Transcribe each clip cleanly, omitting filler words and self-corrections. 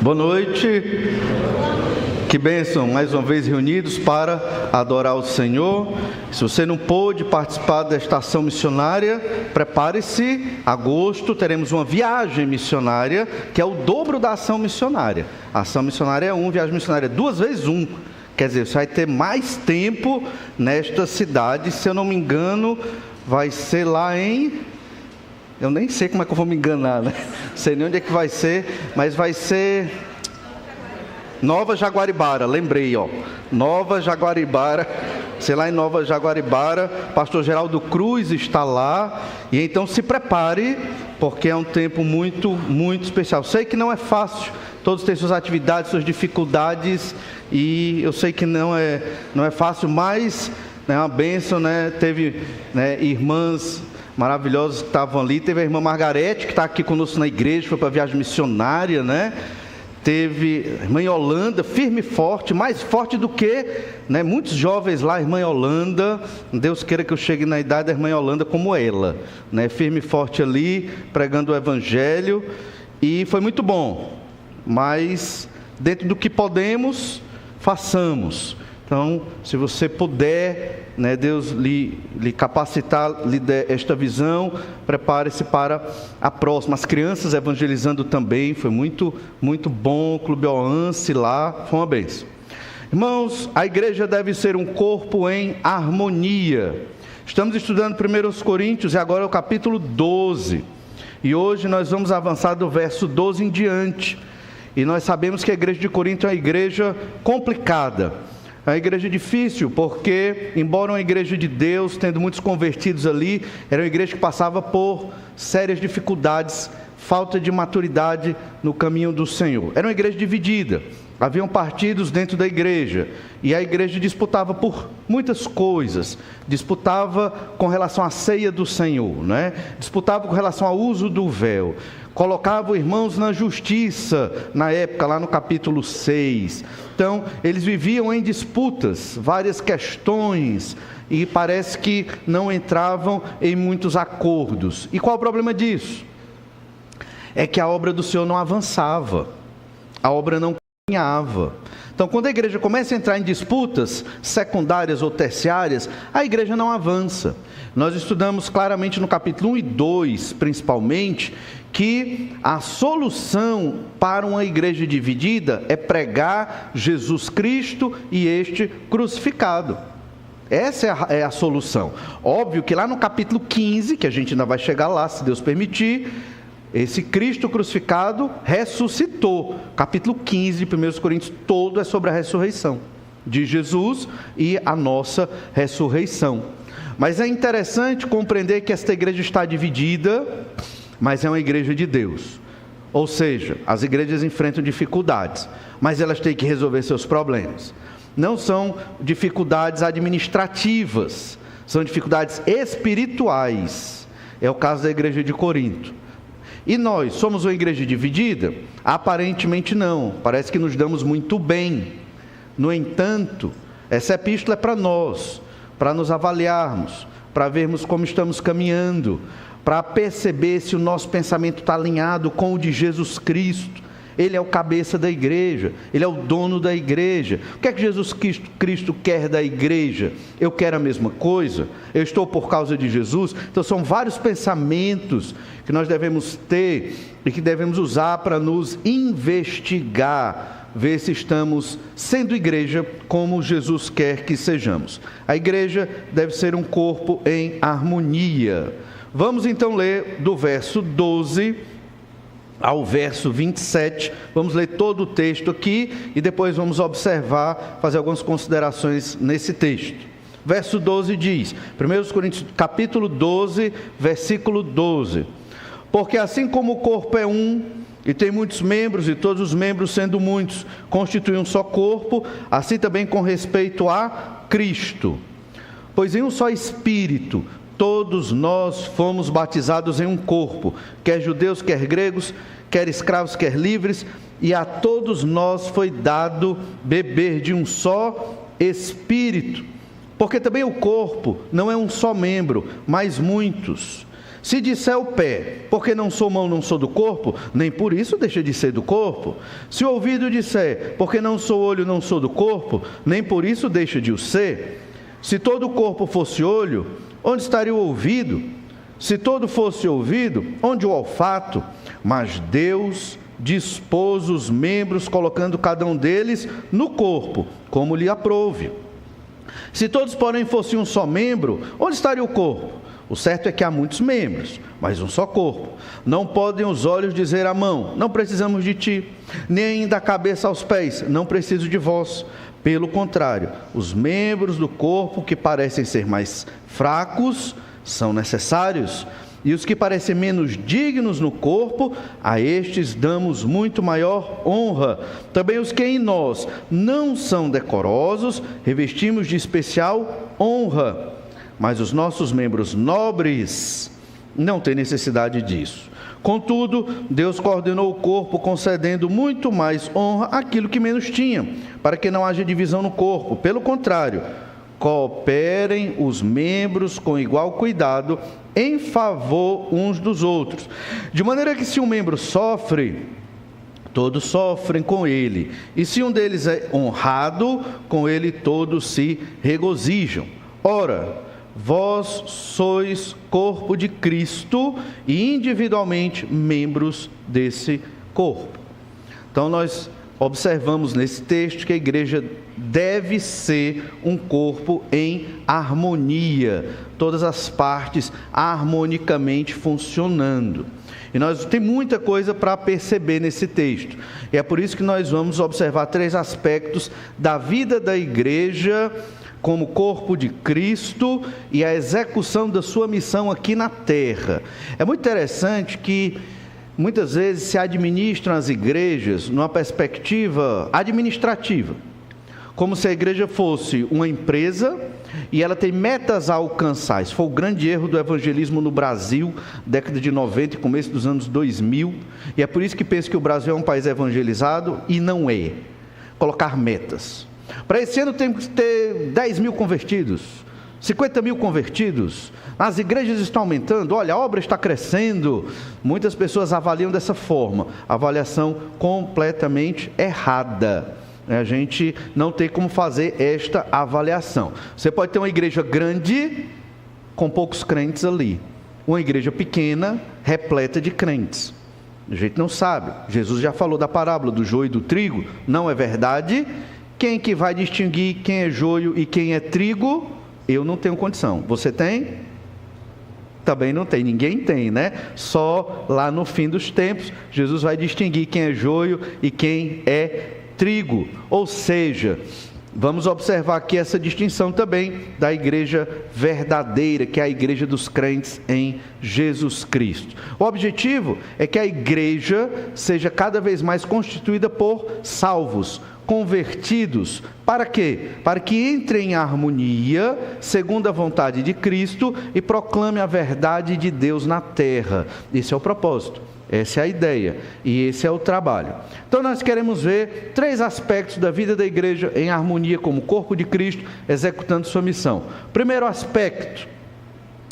Boa noite, que bênção, mais uma vez reunidos para adorar o Senhor. Se você não pôde participar desta ação missionária, prepare-se, agosto teremos uma viagem missionária, que é o dobro da ação missionária. A ação missionária é viagem missionária é 2 vezes 1, quer dizer, você vai ter mais tempo nesta cidade, se eu não me engano, vai ser lá em... Eu nem sei como é que eu vou me enganar, né? Não sei nem onde é que vai ser, mas vai ser Nova Jaguaribara, lembrei, Nova Jaguaribara, sei lá em Nova Jaguaribara, pastor Geraldo Cruz está lá, e então se prepare, porque é um tempo muito, muito especial. Sei que não é fácil, todos têm suas atividades, suas dificuldades, e eu sei que não é fácil, mas é uma bênção, né? Teve irmãs maravilhosos que estavam ali, teve a irmã Margarete, que está aqui conosco na igreja, foi para a viagem missionária, né? Teve a irmã Yolanda, firme e forte, mais forte do que, né? Muitos jovens lá, a irmã Yolanda, Deus queira que eu chegue na idade da irmã Yolanda como ela, né? Firme e forte ali, pregando o evangelho, e foi muito bom, mas dentro do que podemos, façamos. Então, se você puder, né, Deus lhe capacitar, lhe der esta visão, prepare-se para a próxima. As crianças evangelizando também, foi muito, muito bom. O Clube Oance lá, foi uma bênção. Irmãos, a igreja deve ser um corpo em harmonia. Estamos estudando 1 Coríntios e agora é o capítulo 12. E hoje nós vamos avançar do verso 12 em diante. E nós sabemos que a igreja de Corinto é uma igreja complicada. É uma igreja difícil, porque, embora uma igreja de Deus, tendo muitos convertidos ali, era uma igreja que passava por sérias dificuldades, falta de maturidade no caminho do Senhor. Era uma igreja dividida, haviam partidos dentro da igreja, e a igreja disputava por muitas coisas, disputava com relação à ceia do Senhor, né? Disputava com relação ao uso do véu, colocava irmãos na justiça, na época, lá no capítulo 6, então, eles viviam em disputas, várias questões, e parece que não entravam em muitos acordos. E qual o problema disso? É que a obra do Senhor não avançava, a obra não caminhava. Então, quando a igreja começa a entrar em disputas secundárias ou terciárias, a igreja não avança. Nós estudamos claramente no capítulo 1 e 2, principalmente, que a solução para uma igreja dividida é pregar Jesus Cristo e este crucificado. Essa é a solução. Óbvio que lá no capítulo 15, que a gente ainda vai chegar lá, se Deus permitir, esse Cristo crucificado ressuscitou. Capítulo 15 de 1 Coríntios, todo é sobre a ressurreição de Jesus e a nossa ressurreição. Mas é interessante compreender que esta igreja está dividida, mas é uma igreja de Deus. Ou seja, as igrejas enfrentam dificuldades, mas elas têm que resolver seus problemas. Não são dificuldades administrativas, são dificuldades espirituais. É o caso da igreja de Corinto. E nós, somos uma igreja dividida? Aparentemente não, parece que nos damos muito bem. No entanto, essa epístola é para nós, para nos avaliarmos, para vermos como estamos caminhando, para perceber se o nosso pensamento está alinhado com o de Jesus Cristo. Ele é o cabeça da igreja, Ele é o dono da igreja. O que é que Jesus Cristo quer da igreja? Eu quero a mesma coisa? Eu estou por causa de Jesus? Então são vários pensamentos que nós devemos ter e que devemos usar para nos investigar, ver se estamos sendo igreja como Jesus quer que sejamos. A igreja deve ser um corpo em harmonia. Vamos então ler do verso 12 ao verso 27, vamos ler todo o texto aqui e depois vamos observar, fazer algumas considerações nesse texto. Verso 12 diz, 1 Coríntios capítulo 12, versículo 12: porque assim como o corpo é um, e tem muitos membros, e todos os membros sendo muitos, constituem um só corpo, assim também com respeito a Cristo. Pois em um só Espírito, todos nós fomos batizados em um corpo, quer judeus, quer gregos, quer escravos, quer livres, e a todos nós foi dado beber de um só Espírito. Porque também o corpo não é um só membro, mas muitos. Se disser o pé, porque não sou mão, não sou do corpo, nem por isso deixa de ser do corpo. Se o ouvido disser, porque não sou olho, não sou do corpo, nem por isso deixa de o ser. Se todo o corpo fosse olho, onde estaria o ouvido? Se todo fosse ouvido, onde o olfato? Mas Deus dispôs os membros, colocando cada um deles no corpo, como lhe aprouve. Se todos, porém, fossem um só membro, onde estaria o corpo? O certo é que há muitos membros, mas um só corpo. Não podem os olhos dizer à mão, não precisamos de ti, nem da cabeça aos pés, não preciso de vós. Pelo contrário, os membros do corpo que parecem ser mais fracos são necessários, e os que parecem menos dignos no corpo, a estes damos muito maior honra. Também os que em nós não são decorosos, revestimos de especial honra. Mas os nossos membros nobres não têm necessidade disso. Contudo, Deus coordenou o corpo, concedendo muito mais honra àquilo que menos tinha, para que não haja divisão no corpo. Pelo contrário, cooperem os membros com igual cuidado em favor uns dos outros. De maneira que se um membro sofre, todos sofrem com ele. E se um deles é honrado, com ele todos se regozijam. Ora, vós sois corpo de Cristo e individualmente membros desse corpo. Então nós observamos nesse texto que a igreja deve ser um corpo em harmonia, todas as partes harmonicamente funcionando. E nós tem muita coisa para perceber nesse texto. E é por isso que nós vamos observar 3 aspectos da vida da igreja como corpo de Cristo e a execução da sua missão aqui na terra. É muito interessante que muitas vezes se administram as igrejas numa perspectiva administrativa, como se a igreja fosse uma empresa e ela tem metas a alcançar. Isso foi o grande erro do evangelismo no Brasil, década de 90 e começo dos anos 2000, e é por isso que penso que o Brasil é um país evangelizado, e não é. Colocar metas. Para esse ano temos que ter 10 mil convertidos, 50 mil convertidos, as igrejas estão aumentando, olha, a obra está crescendo. Muitas pessoas avaliam dessa forma, avaliação completamente errada. A gente não tem como fazer esta avaliação. Você pode ter uma igreja grande, com poucos crentes ali, uma igreja pequena, repleta de crentes. A gente não sabe. Jesus já falou da parábola do joio e do trigo, não é verdade? Quem que vai distinguir quem é joio e quem é trigo? Eu não tenho condição. Você tem? Também não tem. Ninguém tem, né? Só lá no fim dos tempos, Jesus vai distinguir quem é joio e quem é trigo. Ou seja, vamos observar aqui essa distinção também da igreja verdadeira, que é a igreja dos crentes em Jesus Cristo. O objetivo é que a igreja seja cada vez mais constituída por salvos, convertidos. Para quê? Para que entrem em harmonia, segundo a vontade de Cristo, e proclame a verdade de Deus na terra. Esse é o propósito, essa é a ideia, e esse é o trabalho. Então nós queremos ver 3 aspectos da vida da igreja em harmonia como corpo de Cristo, executando sua missão. Primeiro aspecto: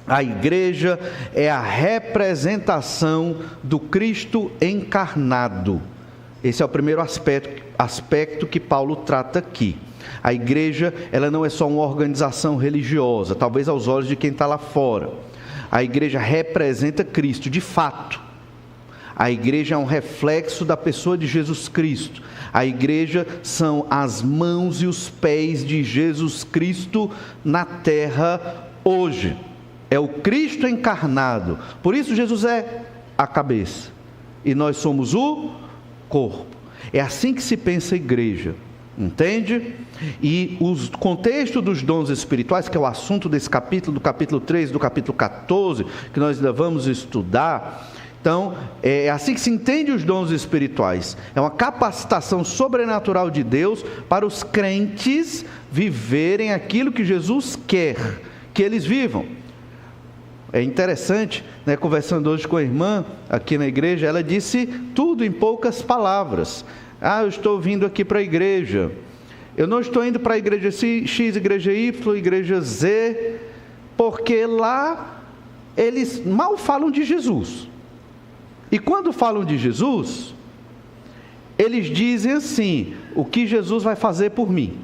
a igreja é a representação do Cristo encarnado. Esse é o primeiro aspecto que Paulo trata aqui. A igreja, ela não é só uma organização religiosa, talvez aos olhos de quem está lá fora. A igreja representa Cristo, de fato. A igreja é um reflexo da pessoa de Jesus Cristo. A igreja são as mãos e os pés de Jesus Cristo na terra hoje. É o Cristo encarnado. Por isso Jesus é a cabeça e nós somos o corpo. É assim que se pensa a igreja, entende? E o contexto dos dons espirituais, que é o assunto desse capítulo, do capítulo 3, do capítulo 14, que nós ainda vamos estudar. Então, é assim que se entende os dons espirituais. É uma capacitação sobrenatural de Deus para os crentes viverem aquilo que Jesus quer que eles vivam. É interessante, né, conversando hoje com a irmã aqui na igreja, ela disse tudo em poucas palavras. Eu estou vindo aqui para a igreja. Eu não estou indo para a igreja X, igreja Y, igreja Z, porque lá eles mal falam de Jesus. E quando falam de Jesus, eles dizem assim: o que Jesus vai fazer por mim?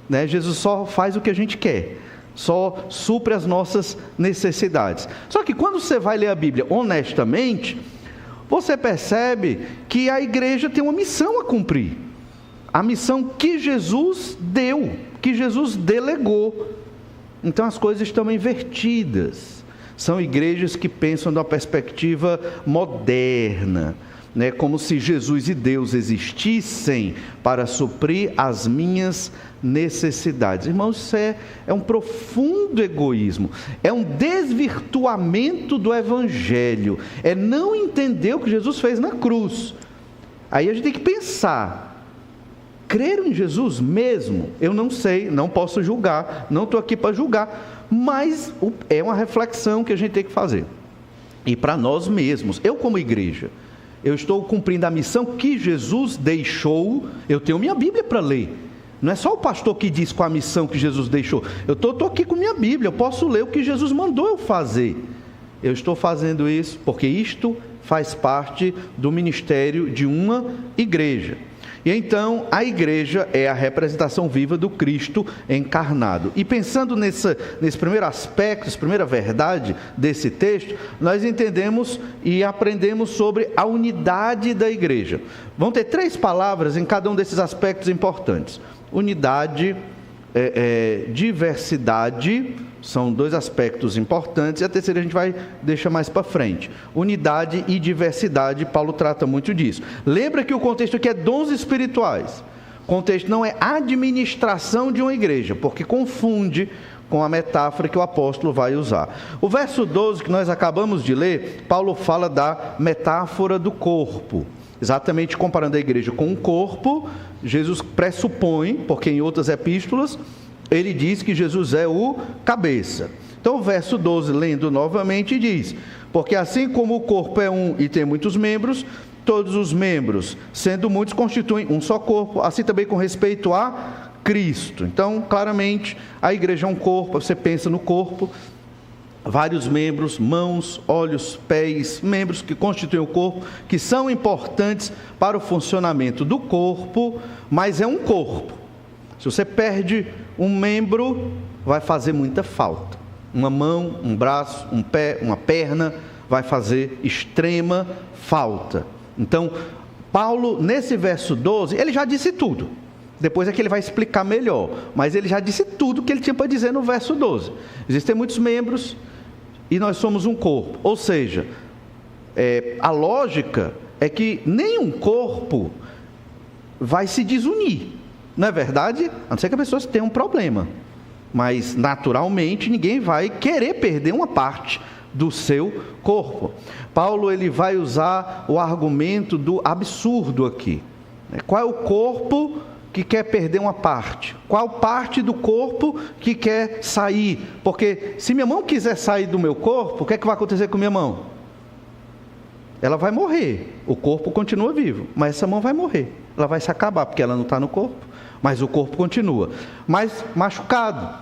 Né? Jesus só faz o que a gente quer, só supre as nossas necessidades. Só que quando você vai ler a Bíblia honestamente, você percebe que a igreja tem uma missão a cumprir. A missão que Jesus deu, que Jesus delegou. Então as coisas estão invertidas. São igrejas que pensam de uma perspectiva moderna, né? Como se Jesus e Deus existissem para suprir as minhas necessidades. Irmãos, isso é um profundo egoísmo, é um desvirtuamento do Evangelho, é não entender o que Jesus fez na cruz. Aí a gente tem que pensar: creram em Jesus mesmo? Eu não sei, não posso julgar, não estou aqui para julgar, mas é uma reflexão que a gente tem que fazer. E para nós mesmos, eu como igreja, eu estou cumprindo a missão que Jesus deixou. Eu tenho minha Bíblia para ler. Não é só o pastor que diz qual a missão que Jesus deixou. Eu estou aqui com minha Bíblia, eu posso ler o que Jesus mandou eu fazer. Eu estou fazendo isso porque isto faz parte do ministério de uma igreja. E então a igreja é a representação viva do Cristo encarnado. E pensando nesse primeiro aspecto, essa primeira verdade desse texto, nós entendemos e aprendemos sobre a unidade da igreja. Vão ter 3 palavras em cada um desses aspectos importantes: unidade, diversidade, são 2 aspectos importantes, e a terceira a gente vai deixar mais para frente. Unidade e diversidade, Paulo trata muito disso. Lembra que o contexto aqui é dons espirituais. O contexto não é administração de uma igreja, porque confunde com a metáfora que o apóstolo vai usar. O verso 12 que nós acabamos de ler, Paulo fala da metáfora do corpo. Exatamente comparando a igreja com um corpo, Jesus pressupõe, porque em outras epístolas ele diz que Jesus é o cabeça. Então o verso 12, lendo novamente, diz: porque assim como o corpo é um e tem muitos membros, todos os membros, sendo muitos, constituem um só corpo, assim também com respeito a Cristo. Então, claramente, a igreja é um corpo. Você pensa no corpo, vários membros, mãos, olhos, pés, membros que constituem o corpo, que são importantes para o funcionamento do corpo, mas é um corpo. Se você perde um membro, vai fazer muita falta. Uma mão, um braço, um pé, uma perna, vai fazer extrema falta. Então, Paulo, nesse verso 12, ele já disse tudo. Depois é que ele vai explicar melhor, mas ele já disse tudo que ele tinha para dizer no verso 12. Existem muitos membros e nós somos um corpo. Ou seja, a lógica é que nenhum corpo vai se desunir. Não é verdade? A não ser que a pessoa tenha um problema. Mas, naturalmente, ninguém vai querer perder uma parte do seu corpo. Paulo ele vai usar o argumento do absurdo aqui. Qual é o corpo que quer perder uma parte? Qual parte do corpo que quer sair? Porque se minha mão quiser sair do meu corpo, o que é que vai acontecer com minha mão? Ela vai morrer. O corpo continua vivo, mas essa mão vai morrer. Ela vai se acabar, porque ela não está no corpo, mas o corpo continua. Mas machucado,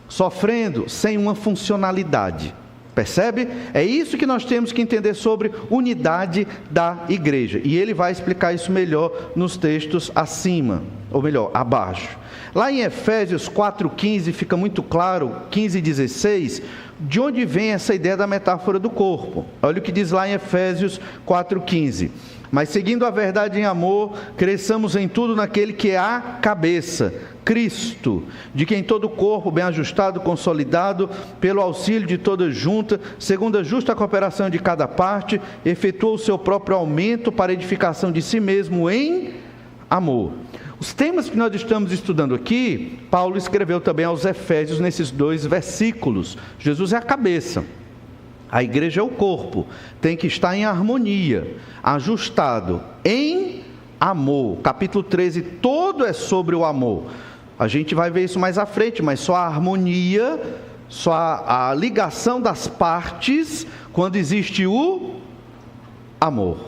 sofrendo, sem uma funcionalidade. Percebe? É isso que nós temos que entender sobre unidade da igreja. E ele vai explicar isso melhor nos textos acima, ou melhor, abaixo. Lá em Efésios 4,15 fica muito claro, 15 e 16, de onde vem essa ideia da metáfora do corpo. Olha o que diz lá em Efésios 4,15. Mas seguindo a verdade em amor, cresçamos em tudo naquele que é a cabeça, Cristo, de quem todo o corpo, bem ajustado, consolidado, pelo auxílio de toda junta, segundo a justa cooperação de cada parte, efetua o seu próprio aumento para a edificação de si mesmo em amor. Os temas que nós estamos estudando aqui, Paulo escreveu também aos Efésios nesses 2 versículos. Jesus é a cabeça. A igreja é o corpo, tem que estar em harmonia, ajustado, em amor. Capítulo 13, todo é sobre o amor. A gente vai ver isso mais à frente, mas só a harmonia, só a ligação das partes, quando existe o amor.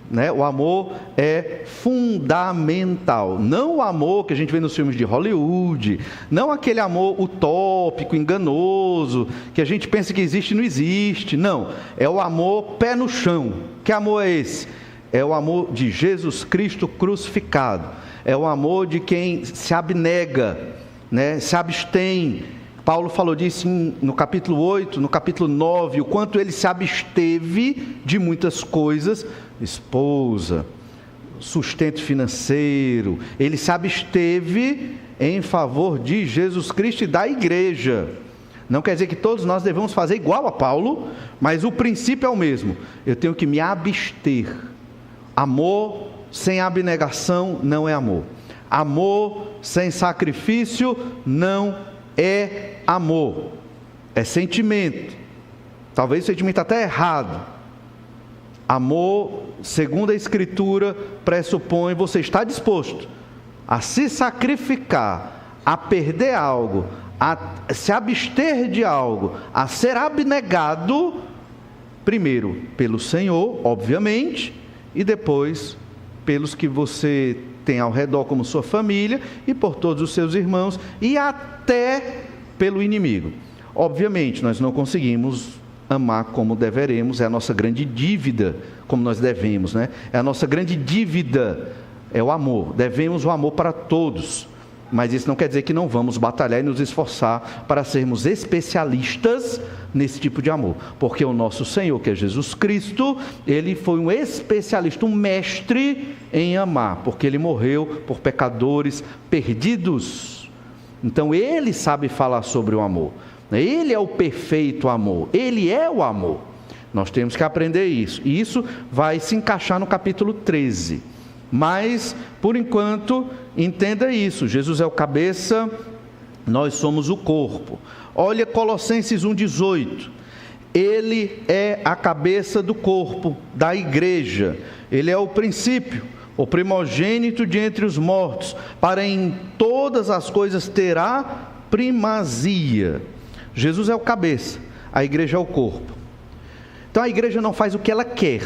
né? O amor é fundamental. Não o amor que a gente vê nos filmes de Hollywood, não aquele amor utópico, enganoso, que a gente pensa que existe e não existe. Não, é o amor pé no chão. Que amor é esse? É o amor de Jesus Cristo crucificado. É o amor de quem se abnega, né? Se abstém. Paulo falou disso no capítulo 8, no capítulo 9, o quanto ele se absteve de muitas coisas, esposa, sustento financeiro, ele se absteve em favor de Jesus Cristo e da igreja. Não quer dizer que todos nós devemos fazer igual a Paulo, mas o princípio é o mesmo. Eu tenho que me abster. Amor sem abnegação não é amor. Amor sem sacrifício não é amor. É sentimento. Talvez o sentimento até errado. Amor, segundo a Escritura, pressupõe você estar disposto a se sacrificar, a perder algo, a se abster de algo, a ser abnegado, primeiro pelo Senhor, obviamente, e depois pelos que você tem ao redor como sua família e por todos os seus irmãos e até pelo inimigo. Obviamente, nós não conseguimos amar como deveremos, é a nossa grande dívida, como nós devemos, né? É a nossa grande dívida, é o amor. Devemos o amor para todos, mas isso não quer dizer que não vamos batalhar e nos esforçar para sermos especialistas nesse tipo de amor, porque o nosso Senhor, que é Jesus Cristo, ele foi um especialista, um mestre em amar, porque ele morreu por pecadores perdidos. Então ele sabe falar sobre o amor. Ele é o perfeito amor, ele é o amor. Nós temos que aprender isso, e isso vai se encaixar no capítulo 13. Mas, por enquanto, entenda isso: Jesus é o cabeça, nós somos o corpo. Olha Colossenses 1,18. Ele é a cabeça do corpo, da igreja. Ele é o princípio, o primogênito de entre os mortos, para em todas as coisas ter a primazia. Jesus é o cabeça, a igreja é o corpo. Então a igreja não faz o que ela quer.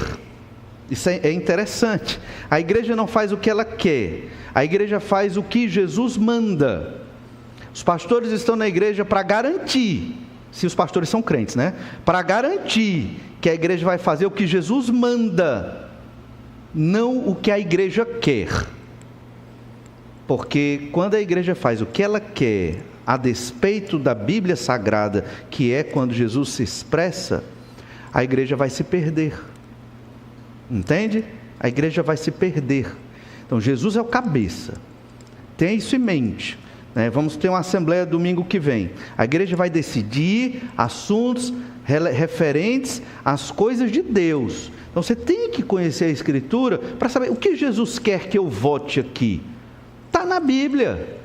Isso é interessante. A igreja não faz o que ela quer, a igreja faz o que Jesus manda. Os pastores estão na igreja para garantir, se os pastores são crentes, né? Para garantir que a igreja vai fazer o que Jesus manda, não o que a igreja quer. Porque quando a igreja faz o que ela quer, a despeito da Bíblia Sagrada, que é quando Jesus se expressa, a igreja vai se perder. Entende? A igreja vai se perder. Então Jesus é o cabeça. Tenha isso em mente, né? Vamos ter uma assembleia domingo que vem. A igreja vai decidir assuntos referentes às coisas de Deus. Então você tem que conhecer a Escritura para saber o que Jesus quer que eu vote aqui. Está na Bíblia.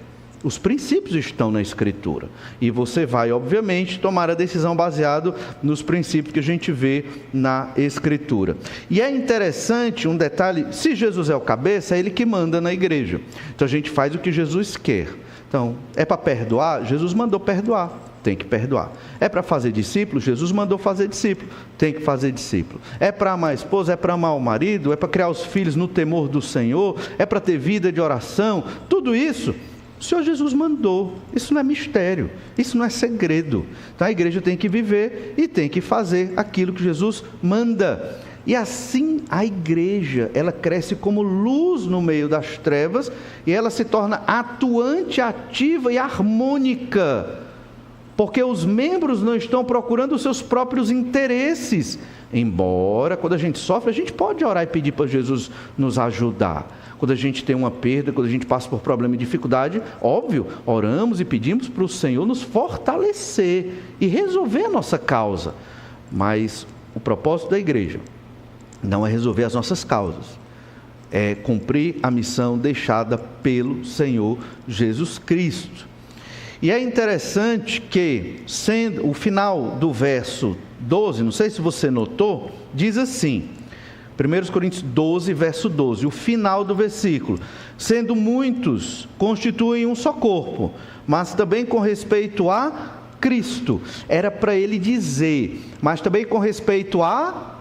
Os princípios estão na Escritura. E você vai, obviamente, tomar a decisão baseado nos princípios que a gente vê na Escritura. E é interessante um detalhe: se Jesus é o cabeça, é Ele que manda na igreja. Então a gente faz o que Jesus quer. Então, é para perdoar? Jesus mandou perdoar. Tem que perdoar. É para fazer discípulo? Jesus mandou fazer discípulo. Tem que fazer discípulo. É para amar a esposa? É para amar o marido? É para criar os filhos no temor do Senhor? É para ter vida de oração? Tudo isso o Senhor Jesus mandou. Isso não é mistério, isso não é segredo. Então a igreja tem que viver e tem que fazer aquilo que Jesus manda. E assim a igreja, ela cresce como luz no meio das trevas e ela se torna atuante, ativa e harmônica, porque os membros não estão procurando os seus próprios interesses. Embora, quando a gente sofre, a gente pode orar e pedir para Jesus nos ajudar. Quando a gente tem uma perda, quando a gente passa por problema e dificuldade, óbvio, oramos e pedimos para o Senhor nos fortalecer e resolver a nossa causa. Mas o propósito da igreja não é resolver as nossas causas, é cumprir a missão deixada pelo Senhor Jesus Cristo. E é interessante que, sendo o final do verso 12, não sei se você notou, diz assim, 1 Coríntios 12, verso 12, o final do versículo: sendo muitos, constituem um só corpo, mas também com respeito a Cristo. Era para ele dizer, mas também com respeito à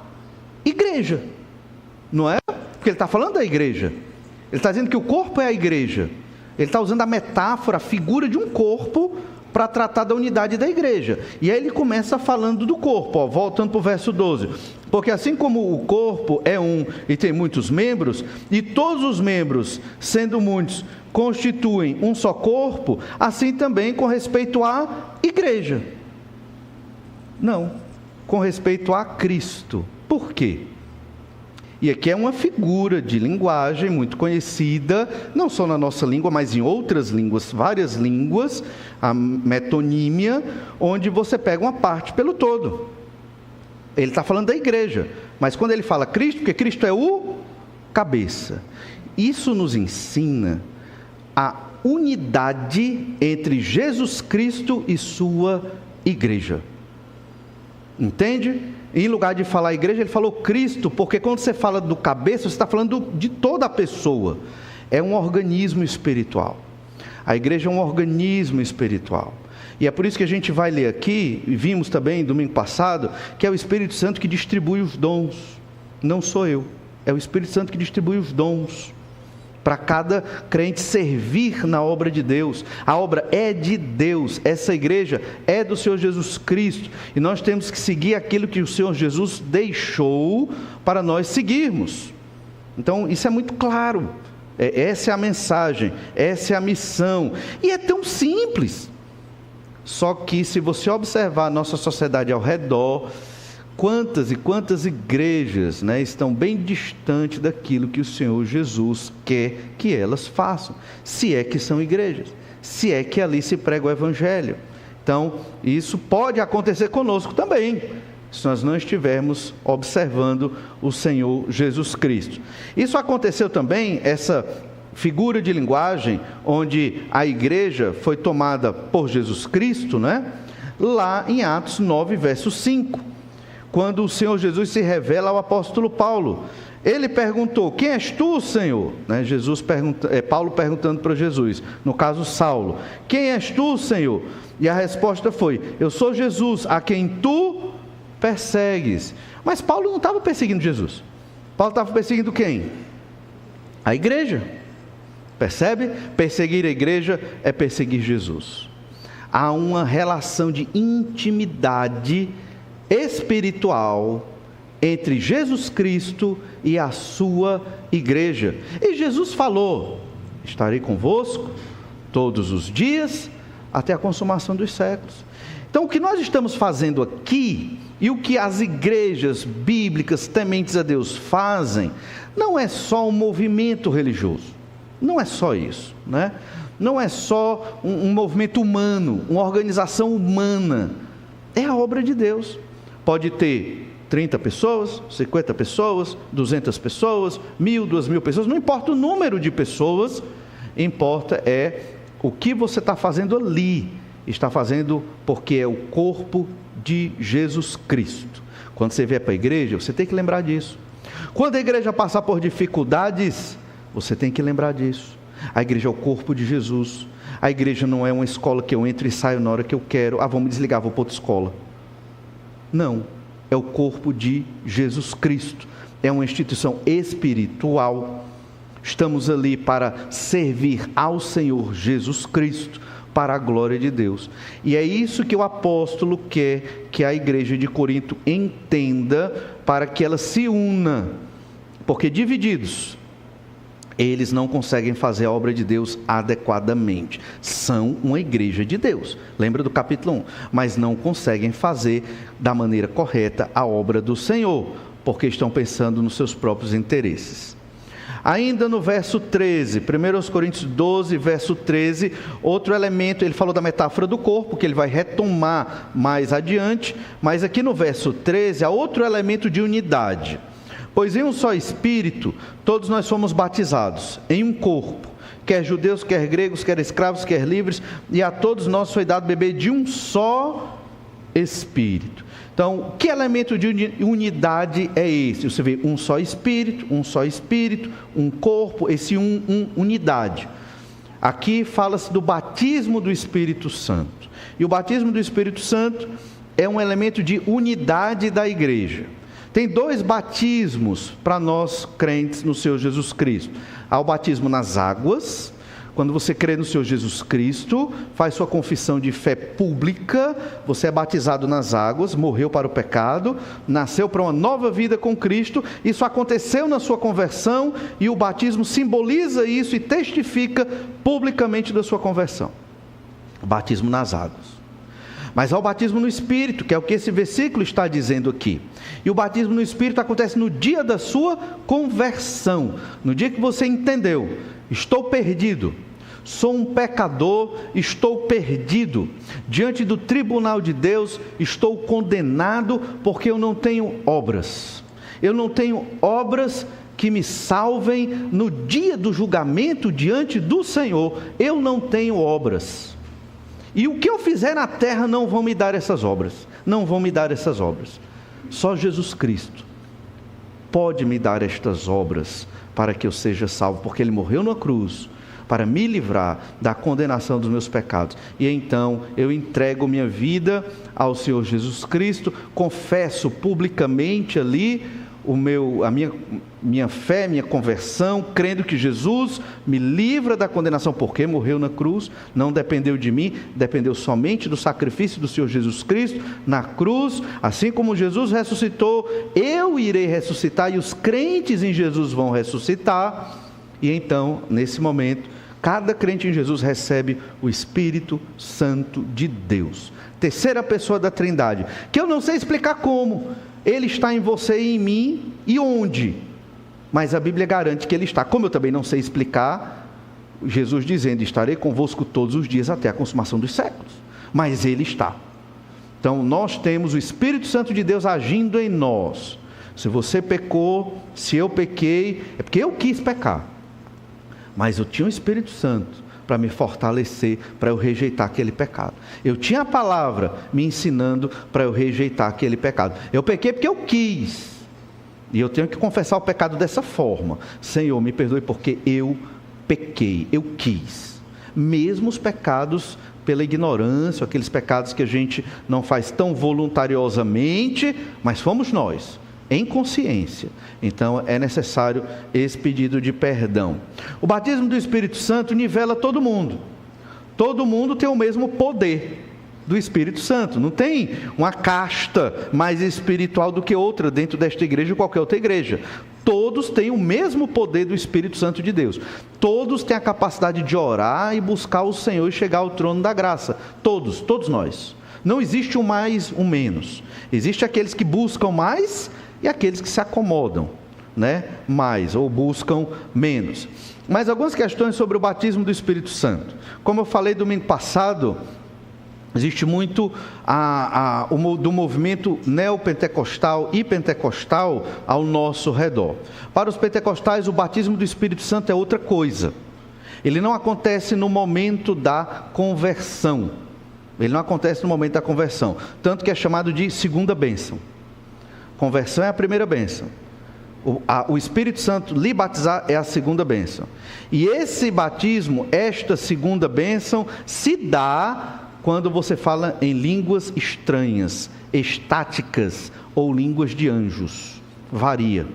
igreja, não é? Porque ele está falando da igreja. Ele está dizendo que o corpo é a igreja. Ele está usando a metáfora, a figura de um corpo, para tratar da unidade da igreja. E aí ele começa falando do corpo, voltando para o verso 12. Porque assim como o corpo é um e tem muitos membros, e todos os membros, sendo muitos, constituem um só corpo, assim também com respeito à igreja. Não, com respeito a Cristo. Por quê? E aqui é uma figura de linguagem muito conhecida, não só na nossa língua, mas em outras línguas, várias línguas, a metonímia, onde você pega uma parte pelo todo. Ele está falando da igreja, mas quando ele fala Cristo, porque Cristo é o cabeça. Isso nos ensina a unidade entre Jesus Cristo e sua igreja. Entende? Em lugar de falar igreja, ele falou Cristo, porque quando você fala do cabeça, você está falando de toda a pessoa. É um organismo espiritual. A igreja é um organismo espiritual. E é por isso que a gente vai ler aqui, e vimos também domingo passado, que é o Espírito Santo que distribui os dons. Não sou eu, é o Espírito Santo que distribui os dons. Para cada crente servir na obra de Deus. A obra é de Deus, essa igreja é do Senhor Jesus Cristo, e nós temos que seguir aquilo que o Senhor Jesus deixou para nós seguirmos. Então isso é muito claro, essa é a mensagem, essa é a missão, e é tão simples. Só que se você observar a nossa sociedade ao redor, quantas e quantas igrejas, estão bem distantes daquilo que o Senhor Jesus quer que elas façam, se é que são igrejas, se é que ali se prega o Evangelho. Então, isso pode acontecer conosco também, se nós não estivermos observando o Senhor Jesus Cristo. Isso aconteceu também, essa figura de linguagem, onde a igreja foi tomada por Jesus Cristo, lá em Atos 9, verso 5. Quando o Senhor Jesus se revela ao apóstolo Paulo, ele perguntou: quem és tu, Senhor? Paulo perguntando para Jesus, no caso Saulo: quem és tu, Senhor? E a resposta foi: eu sou Jesus, a quem tu persegues. Mas Paulo não estava perseguindo Jesus. Paulo estava perseguindo quem? A igreja. Percebe? Perseguir a igreja é perseguir Jesus. Há uma relação de intimidade espiritual entre Jesus Cristo e a sua igreja. E Jesus falou: estarei convosco todos os dias até a consumação dos séculos. Então o que nós estamos fazendo aqui, e o que as igrejas bíblicas tementes a Deus fazem, não é só um movimento religioso, não é só isso, não é só um movimento humano, uma organização humana, é a obra de Deus. Pode ter 30 pessoas, 50 pessoas, 200 pessoas, 1.000, 2.000 pessoas, não importa o número de pessoas, importa é o que você está fazendo ali. Está fazendo porque é o corpo de Jesus Cristo. Quando você vier para a igreja, você tem que lembrar disso. Quando a igreja passar por dificuldades, você tem que lembrar disso. A igreja é o corpo de Jesus. A igreja não é uma escola que eu entro e saio na hora que eu quero. Vamos desligar, vou para outra escola. Não, é o corpo de Jesus Cristo, é uma instituição espiritual. Estamos ali para servir ao Senhor Jesus Cristo, para a glória de Deus. E é isso que o apóstolo quer que a igreja de Corinto entenda, para que ela se una, porque divididos, eles não conseguem fazer a obra de Deus adequadamente. São uma igreja de Deus, lembra do capítulo 1, mas não conseguem fazer da maneira correta a obra do Senhor, porque estão pensando nos seus próprios interesses. Ainda no verso 13, 1 Coríntios 12, verso 13, outro elemento, ele falou da metáfora do corpo, que ele vai retomar mais adiante, mas aqui no verso 13, há outro elemento de unidade. Pois em um só Espírito, todos nós fomos batizados, em um corpo, quer judeus, quer gregos, quer escravos, quer livres, e a todos nós foi dado beber de um só Espírito. Então, que elemento de unidade é esse? Você vê um só Espírito, um corpo, esse unidade. Aqui fala-se do batismo do Espírito Santo. E o batismo do Espírito Santo é um elemento de unidade da igreja. Tem 2 batismos para nós crentes no Senhor Jesus Cristo. Há o batismo nas águas. Quando você crê no Senhor Jesus Cristo, faz sua confissão de fé pública, você é batizado nas águas, morreu para o pecado, nasceu para uma nova vida com Cristo. Isso aconteceu na sua conversão e o batismo simboliza isso e testifica publicamente da sua conversão. O batismo nas águas. Mas há o batismo no Espírito, que é o que esse versículo está dizendo aqui. E o batismo no Espírito acontece no dia da sua conversão. No dia que você entendeu, estou perdido, sou um pecador, estou perdido. Diante do tribunal de Deus, estou condenado porque eu não tenho obras. Eu não tenho obras que me salvem no dia do julgamento diante do Senhor. Eu não tenho obras. E o que eu fizer na terra não vão me dar essas obras. Não vão me dar essas obras. Só Jesus Cristo pode me dar estas obras para que eu seja salvo, porque Ele morreu na cruz para me livrar da condenação dos meus pecados. E então eu entrego minha vida ao Senhor Jesus Cristo, confesso publicamente ali a minha fé, minha conversão, crendo que Jesus me livra da condenação, porque morreu na cruz, não dependeu de mim, dependeu somente do sacrifício do Senhor Jesus Cristo na cruz. Assim como Jesus ressuscitou, eu irei ressuscitar, e os crentes em Jesus vão ressuscitar. E então, nesse momento, cada crente em Jesus recebe o Espírito Santo de Deus, terceira pessoa da Trindade, que eu não sei explicar como. Ele está em você e em mim, e onde? Mas a Bíblia garante que Ele está. Como eu também não sei explicar, Jesus dizendo, estarei convosco todos os dias até a consumação dos séculos. Mas Ele está. Então nós temos o Espírito Santo de Deus agindo em nós. Se você pecou, se eu pequei, é porque eu quis pecar. Mas eu tinha o Espírito Santo para me fortalecer, para eu rejeitar aquele pecado. Eu tinha a palavra me ensinando para eu rejeitar aquele pecado. Eu pequei porque eu quis. E eu tenho que confessar o pecado dessa forma. Senhor, me perdoe porque eu pequei, eu quis. Mesmo os pecados pela ignorância, aqueles pecados que a gente não faz tão voluntariosamente, mas fomos nós, em consciência. Então é necessário esse pedido de perdão. O batismo do Espírito Santo nivela todo mundo. Todo mundo tem o mesmo poder do Espírito Santo. Não tem uma casta mais espiritual do que outra dentro desta igreja ou qualquer outra igreja. Todos têm o mesmo poder do Espírito Santo de Deus. Todos têm a capacidade de orar e buscar o Senhor e chegar ao trono da graça. Todos nós. Não existe um mais, um menos. Existe aqueles que buscam mais e aqueles que se acomodam, mais, ou buscam menos. Mas algumas questões sobre o batismo do Espírito Santo. Como eu falei domingo passado, existe muito do movimento neopentecostal e pentecostal ao nosso redor. Para os pentecostais, o batismo do Espírito Santo é outra coisa. Ele não acontece no momento da conversão. Ele não acontece no momento da conversão. Tanto que é chamado de segunda bênção. Conversão é a primeira bênção. O Espírito Santo lhe batizar é a segunda bênção. E esse batismo, esta segunda bênção, se dá quando você fala em línguas estranhas, estáticas ou línguas de anjos. Varia.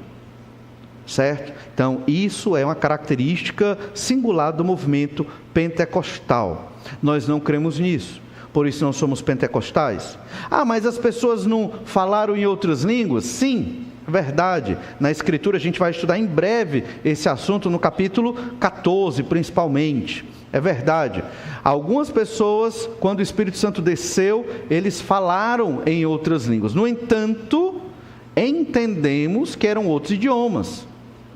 Certo? Então, isso é uma característica singular do movimento pentecostal. Nós não cremos nisso. Por isso não somos pentecostais. Mas as pessoas não falaram em outras línguas? Sim, verdade. Na Escritura a gente vai estudar em breve esse assunto no capítulo 14, principalmente. É verdade. Algumas pessoas, quando o Espírito Santo desceu, eles falaram em outras línguas. No entanto, entendemos que eram outros idiomas.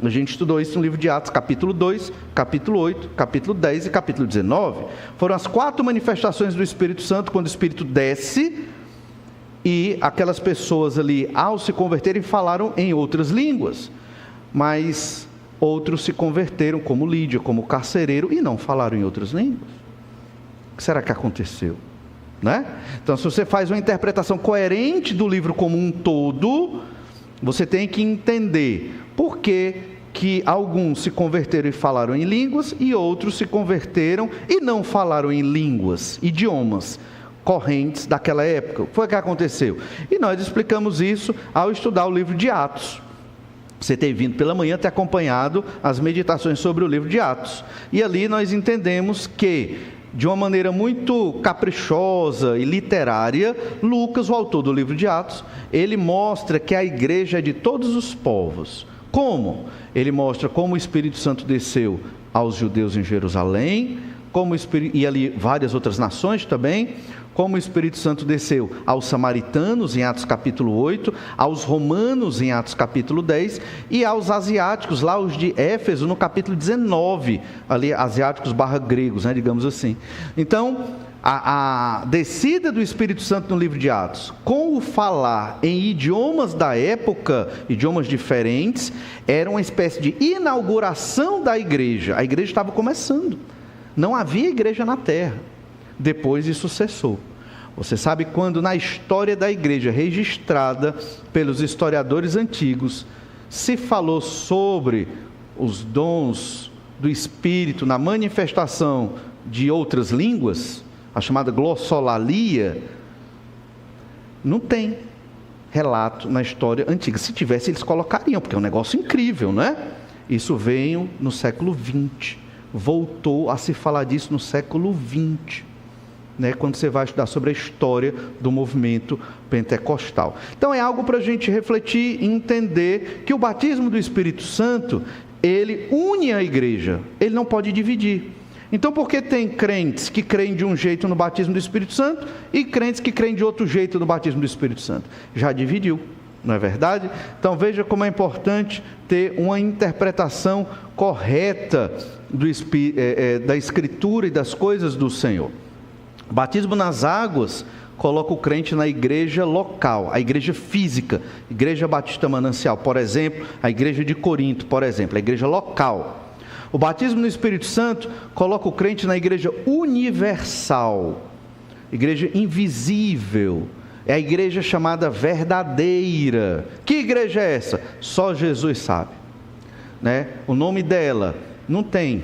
A gente estudou isso no livro de Atos, capítulo 2, capítulo 8, capítulo 10 e capítulo 19. Foram as 4 manifestações do Espírito Santo, quando o Espírito desce, e aquelas pessoas ali, ao se converterem, falaram em outras línguas. Mas outros se converteram, como Lídia, como carcereiro, e não falaram em outras línguas. O que será que aconteceu? Então, se você faz uma interpretação coerente do livro como um todo, você tem que entender por que alguns se converteram e falaram em línguas, e outros se converteram e não falaram em línguas, idiomas. correntes daquela época. O que foi que aconteceu? E nós explicamos isso ao estudar o livro de Atos. Você ter vindo pela manhã, ter acompanhado as meditações sobre o livro de Atos. E ali nós entendemos que, de uma maneira muito caprichosa e literária, Lucas, o autor do livro de Atos, ele mostra que a igreja é de todos os povos. Como? Ele mostra como o Espírito Santo desceu aos judeus em Jerusalém, e ali várias outras nações também, como o Espírito Santo desceu aos samaritanos em Atos capítulo 8, aos romanos em Atos capítulo 10 e aos asiáticos, lá os de Éfeso no capítulo 19, ali asiáticos / gregos, né, digamos assim. Então, a descida do Espírito Santo no livro de Atos, com o falar em idiomas da época, idiomas diferentes, era uma espécie de inauguração da igreja. A igreja estava começando, não havia igreja na terra. Depois isso cessou. Você sabe quando na história da igreja registrada pelos historiadores antigos se falou sobre os dons do Espírito na manifestação de outras línguas, a chamada glossolalia, não tem relato na história antiga. Se tivesse, eles colocariam, porque é um negócio incrível, não é? Isso veio no século XX, voltou a se falar disso no século XX, né, quando você vai estudar sobre a história do movimento pentecostal. Então é algo para a gente refletir e entender que o batismo do Espírito Santo, ele une a igreja, ele não pode dividir. Então por que tem crentes que creem de um jeito no batismo do Espírito Santo e crentes que creem de outro jeito no batismo do Espírito Santo? Já dividiu, não é verdade? Então veja como é importante ter uma interpretação correta da Escritura e das coisas do Senhor. O batismo nas águas coloca o crente na igreja local, a igreja física, Igreja Batista Manancial, por exemplo, a igreja de Corinto, por exemplo, a igreja local. O batismo no Espírito Santo coloca o crente na igreja universal, igreja invisível, é a igreja chamada verdadeira. Que igreja é essa? Só Jesus sabe, né? O nome dela não tem,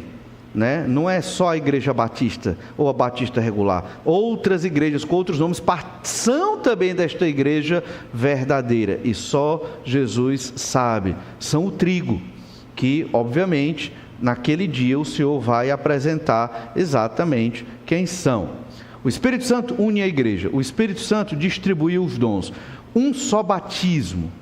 né? Não é só a igreja batista ou a batista regular. Outras igrejas com outros nomes são também desta igreja verdadeira, e só Jesus sabe. São o trigo, que obviamente naquele dia o Senhor vai apresentar exatamente quem são. O Espírito Santo une a igreja, o Espírito Santo distribuiu os dons, um só batismo.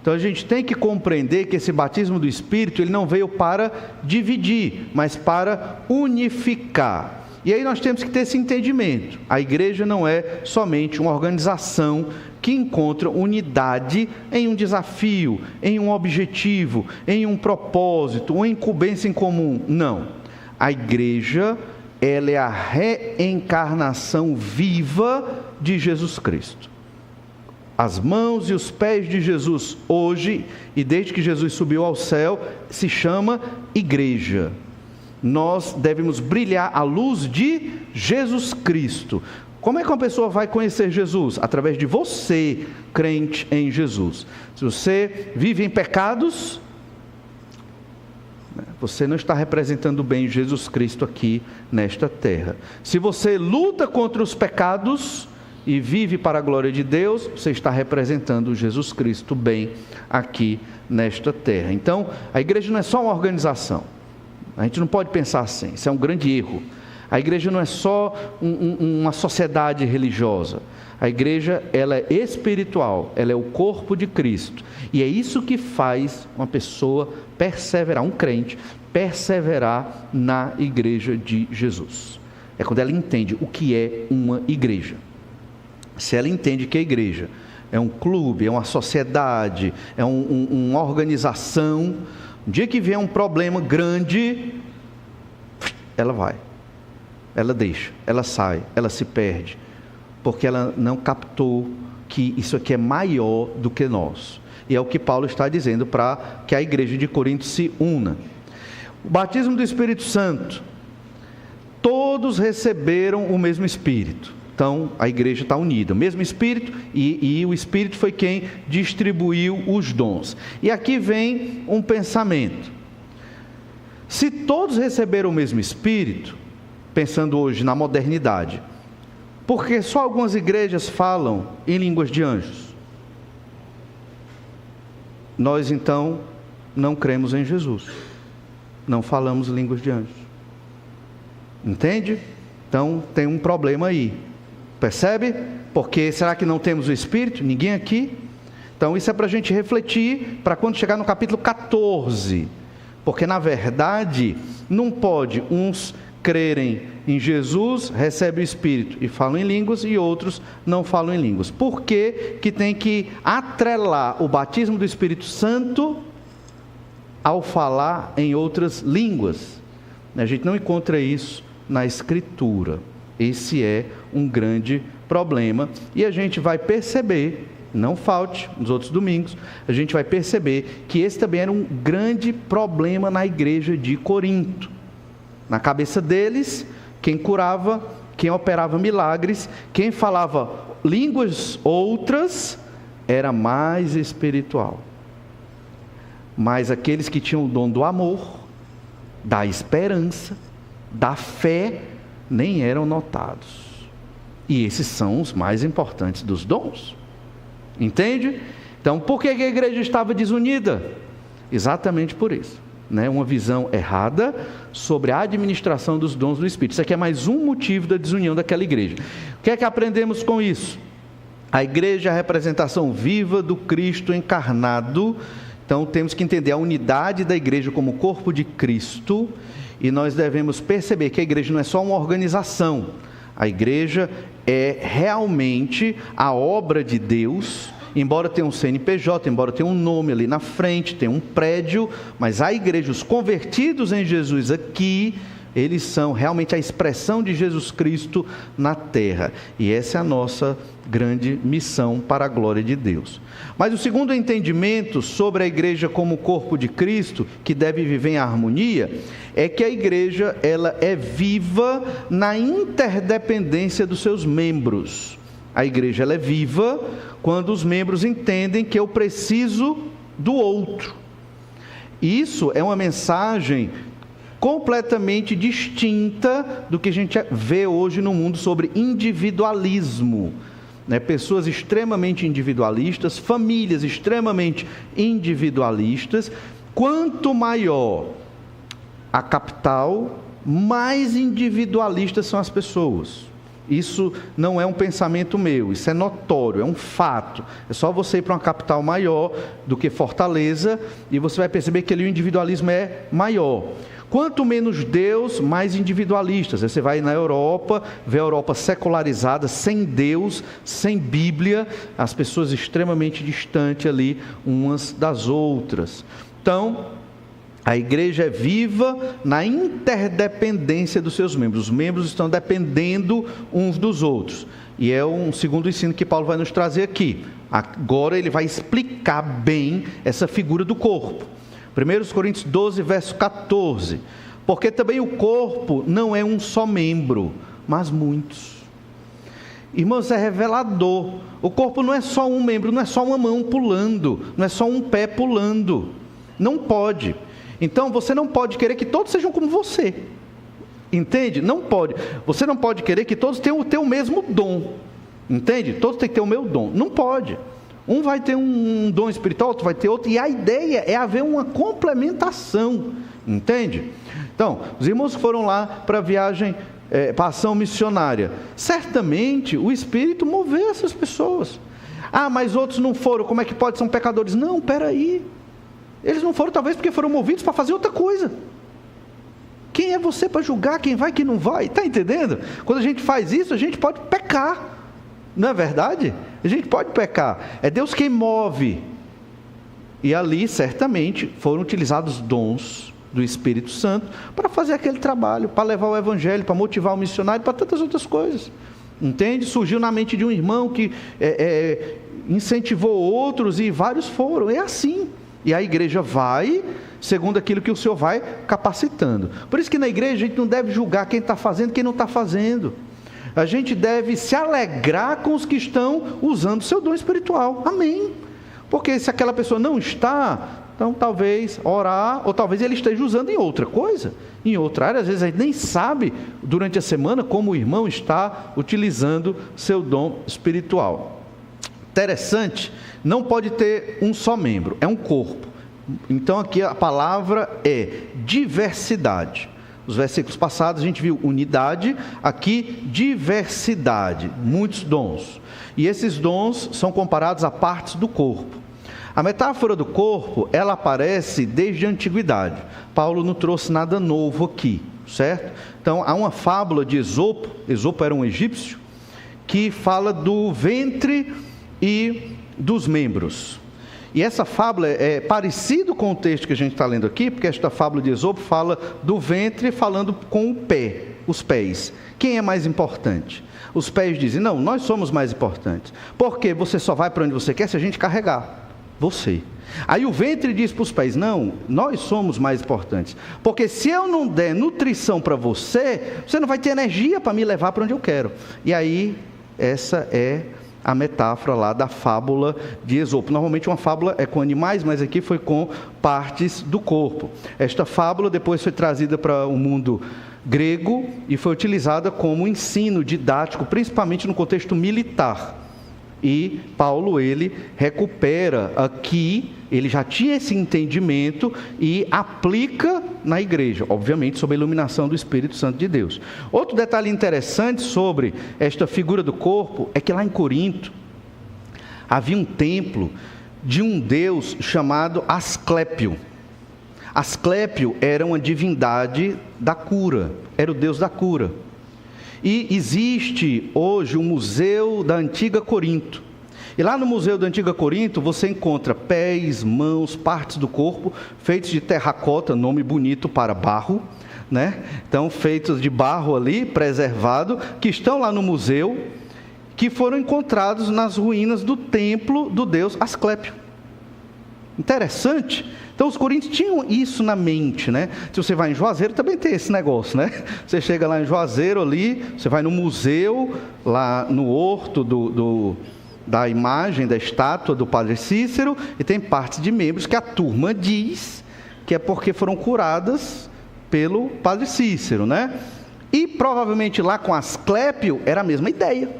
Então a gente tem que compreender que esse batismo do Espírito, ele não veio para dividir, mas para unificar. E aí nós temos que ter esse entendimento. A igreja não é somente uma organização que encontra unidade em um desafio, em um objetivo, em um propósito, uma incumbência em comum. Não. A igreja, ela é a reencarnação viva de Jesus Cristo. As mãos e os pés de Jesus hoje, e desde que Jesus subiu ao céu, se chama igreja. Nós devemos brilhar à luz de Jesus Cristo. Como é que uma pessoa vai conhecer Jesus? Através de você, crente em Jesus. Se você vive em pecados, você não está representando bem Jesus Cristo aqui nesta terra. Se você luta contra os pecados e vive para a glória de Deus, você está representando Jesus Cristo bem aqui nesta terra. Então, a igreja não é só uma organização. A gente não pode pensar assim, isso é um grande erro. A igreja não é só uma sociedade religiosa. A igreja, ela é espiritual, ela é o corpo de Cristo. E é isso que faz uma pessoa perseverar, um crente, perseverar na igreja de Jesus. É quando ela entende o que é uma igreja. Se ela entende que a igreja é um clube, é uma sociedade, é uma organização, no dia que vier um problema grande, ela vai. Ela deixa, ela sai, ela se perde, porque ela não captou que isso aqui é maior do que nós. E é o que Paulo está dizendo para que a igreja de Corinto se una. O batismo do Espírito Santo, todos receberam o mesmo Espírito. Então a igreja está unida, o mesmo Espírito, e o Espírito foi quem distribuiu os dons. E aqui vem um pensamento: se todos receberam o mesmo Espírito, pensando hoje na modernidade, Porque só algumas igrejas falam em línguas de anjos. Nós então não cremos em Jesus. Não falamos línguas de anjos. Entende? Então tem um problema aí. Percebe? Porque será que não temos o Espírito? Ninguém aqui? Então isso é para a gente refletir para quando chegar no capítulo 14. Porque na verdade não pode uns crerem em Jesus, recebem o Espírito e falam em línguas, e outros não falam em línguas. Por que que tem que atrelar o batismo do Espírito Santo ao falar em outras línguas? A gente não encontra isso na Escritura. Esse é um grande problema, e a gente vai perceber, não falte nos outros domingos, a gente vai perceber que esse também era um grande problema na igreja de Corinto. Na cabeça deles, quem curava, quem operava milagres, quem falava línguas outras, era mais espiritual. Mas aqueles que tinham o dom do amor, da esperança, da fé, nem eram notados. E esses são os mais importantes dos dons. Entende? Então, por que a igreja estava desunida? Exatamente por isso. Uma visão errada sobre a administração dos dons do Espírito. Isso aqui é mais um motivo da desunião daquela igreja. O que é que aprendemos com isso? A igreja é a representação viva do Cristo encarnado. Então temos que entender a unidade da igreja como corpo de Cristo, e nós devemos perceber que a igreja não é só uma organização. A igreja é realmente a obra de Deus. Embora tenha um CNPJ, embora tenha um nome ali na frente, tenha um prédio, mas a igreja, os convertidos em Jesus aqui, eles são realmente a expressão de Jesus Cristo na terra. E essa é a nossa grande missão para a glória de Deus. Mas o segundo entendimento sobre a igreja como corpo de Cristo, que deve viver em harmonia, é que a igreja ela é viva na interdependência dos seus membros. A igreja ela é viva quando os membros entendem que eu preciso do outro. Isso é uma mensagem completamente distinta do que a gente vê hoje no mundo sobre individualismo. Pessoas extremamente individualistas, famílias extremamente individualistas. Quanto maior a capital, mais individualistas são as pessoas. Isso não é um pensamento meu, isso é notório, é um fato. É só você ir para uma capital maior do que Fortaleza e você vai perceber que ali o individualismo é maior. Quanto menos Deus, mais individualistas. Você vai na Europa, vê a Europa secularizada, sem Deus, sem Bíblia, as pessoas extremamente distantes ali umas das outras. Então, a igreja é viva na interdependência dos seus membros. Os membros estão dependendo uns dos outros. E é um segundo ensino que Paulo vai nos trazer aqui. Agora ele vai explicar bem essa figura do corpo. 1 Coríntios 12, verso 14. Porque também o corpo não é um só membro, mas muitos. Irmãos, é revelador. O corpo não é só um membro, não é só uma mão pulando, não é só um pé pulando. Não pode. Então você não pode querer que todos sejam como você. Entende? Não pode. Você não pode querer que todos tenham o mesmo dom. Entende? Todos têm que ter o meu dom. Não pode. Um vai ter um dom espiritual, outro vai ter outro. E a ideia é haver uma complementação. Entende? Então, os irmãos que foram lá para a viagem, para a ação missionária. Certamente o Espírito moveu essas pessoas. Ah, mas outros não foram. Como é que pode? São pecadores. Não, peraí. Eles não foram talvez porque foram movidos para fazer outra coisa. Quem é você para julgar quem vai e quem não vai? Está entendendo? Quando a gente faz isso, a gente pode pecar. Não é verdade? A gente pode pecar. É Deus quem move. E ali, certamente, foram utilizados dons do Espírito Santo para fazer aquele trabalho, para levar o Evangelho, para motivar o missionário, para tantas outras coisas. Entende? Surgiu na mente de um irmão que incentivou outros e vários foram. É assim. E a igreja vai segundo aquilo que o Senhor vai capacitando. Por isso que na igreja a gente não deve julgar quem está fazendo e quem não está fazendo. A gente deve se alegrar com os que estão usando o seu dom espiritual. Amém. Porque se aquela pessoa não está Então, talvez orar, ou talvez ele esteja usando em outra coisa, em outra área. Às vezes a gente nem sabe, durante a semana, como o irmão está utilizando seu dom espiritual. Interessante, não pode ter um só membro, é um corpo. Então, aqui a palavra é diversidade. Os versículos passados a gente viu unidade, aqui diversidade, muitos dons. E esses dons são comparados a partes do corpo. A metáfora do corpo, ela aparece desde a antiguidade. Paulo não trouxe nada novo aqui, certo? Então, há uma fábula de Esopo, Esopo era um egípcio, que fala do ventre e dos membros. E essa fábula é parecido com o texto que a gente está lendo aqui, porque esta fábula de Esopo fala do ventre falando com o pé, os pés. Quem é mais importante? Os pés dizem, não, nós somos mais importantes. Porque você só vai para onde você quer se a gente carregar você. Aí o ventre diz para os pés, não, nós somos mais importantes. Porque se eu não der nutrição para você, você não vai ter energia para me levar para onde eu quero. E aí, essa é a metáfora lá da fábula de Esopo. Normalmente uma fábula é com animais, mas aqui foi com partes do corpo. Esta fábula depois foi trazida para o mundo grego e foi utilizada como ensino didático, principalmente no contexto militar. E Paulo, ele recupera aqui, ele já tinha esse entendimento e aplica na igreja, obviamente sob a iluminação do Espírito Santo de Deus. Outro detalhe interessante sobre esta figura do corpo é que lá em Corinto havia um templo de um deus chamado Asclépio. Asclépio era uma divindade da cura, era o deus da cura. E existe hoje o Museu da Antiga Corinto. E lá no Museu da Antiga Corinto você encontra pés, mãos, partes do corpo, feitos de terracota, nome bonito para barro, né? Então, feitos de barro ali, preservado, que estão lá no museu, que foram encontrados nas ruínas do templo do deus Asclépio. Interessante. Então os coríntios tinham isso na mente, né? Se você vai em Juazeiro, também tem esse negócio, né? Você chega lá em Juazeiro ali, você vai no museu, lá no horto da imagem, da estátua do Padre Cícero, e tem partes de membros que a turma diz que é porque foram curadas pelo Padre Cícero, né? E provavelmente lá com Asclépio era a mesma ideia.